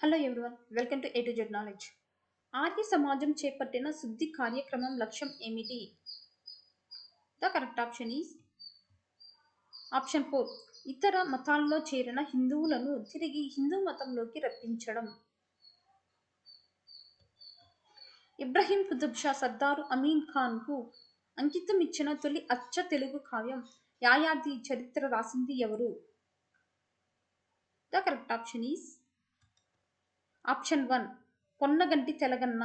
Hello everyone, welcome to A to Z knowledge. Arya సమాజం చేపట్టిన శుద్ధి కార్యక్రమం లక్ష్యం ఏమిటి? The correct option is option 4. ఇతర మతాల్లో చేరిన హిందువులను తిరిగి హిందూ మతంలోకి రప్పించడం. ఇబ్రహీం కుతుబ్ షా సర్దారు అమీన్ ఖాన్ కు అంకితం ఇచ్చిన తొలి అచ్చ తెలుగు కావ్యం యాయాది చరిత్ర రాసింది ఎవరు? The correct option is option 1. పొన్నగంటి తెలగన్న.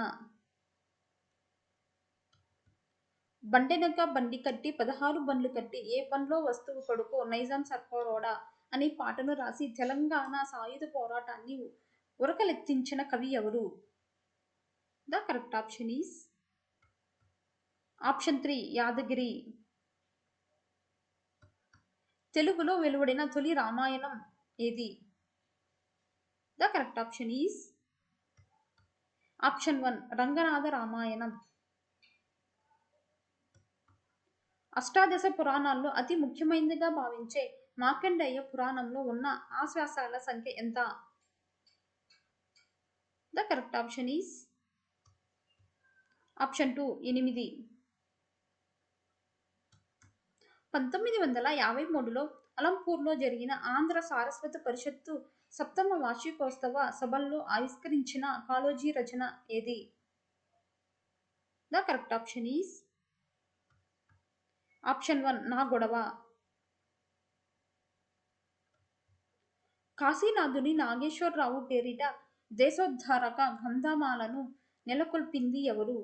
బండెనక బండి కట్టి 16 బండ్లు కట్టి ఏ బండ్లో వస్తువు కొడుకో నైజాం సర్కారోడా అనే పాటను రాసి తెలంగాణ సాయుధ పోరాటాన్ని ఉరకలెత్తించిన కవి ఎవరు? The correct option is option 3. Yadagiri. తెలుగులో వెలువడిన తొలి రామాయణం ఏది? The correct option is option 1. Ranganatha Ramayanam. అష్టాదశ పురాణాల్లో అతి ముఖ్యమైనదిగా భావించే మార్కండేయ పురాణంలో ఉన్న ఆశ్వాసాల సంఖ్య ఎంత? The correct option is option 2. 8. 1953లో అలంపూర్లో జరిగిన ఆంధ్ర సారస్వత పరిషత్తు సప్తమ వార్షికోత్సవ సభల్లో ఆవిష్కరించిన కాళోజీ రచన ఏది? The correct option is option 1. నా గొడవ. కాశీనాథుని నాగేశ్వరరావు పేరిట దేశోద్ధారక గ్రంథమాలను నెలకొల్పింది ఎవరు?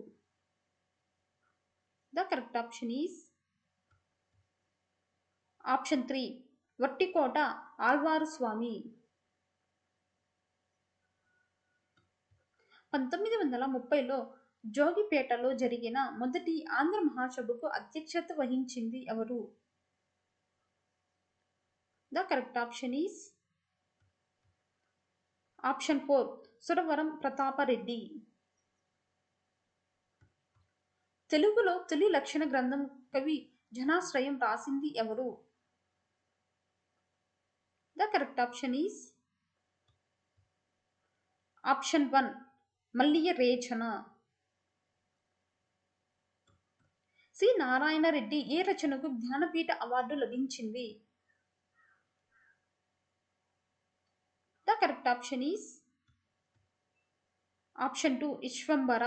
The correct option is option 3. Vattikota Alwaru Swamy. 1930లో జోగిపేటలో జరిగిన మొదటి ఆంధ్ర మహాసభకు అధ్యక్షత వహించింది ఎవరు? The correct option is option 4. Suravaram Pratap Reddy. తెలుగులో తొలి లక్షణ గ్రంథం కవి జనాశ్రయం రాసింది ఎవరు? The correct option is option 1. Malliya Rechana. C Narayana Reddy ఏ రచనకు జ్ఞానపీఠ అవార్డు లభించింది? The correct option is option 2. Vishwambhara.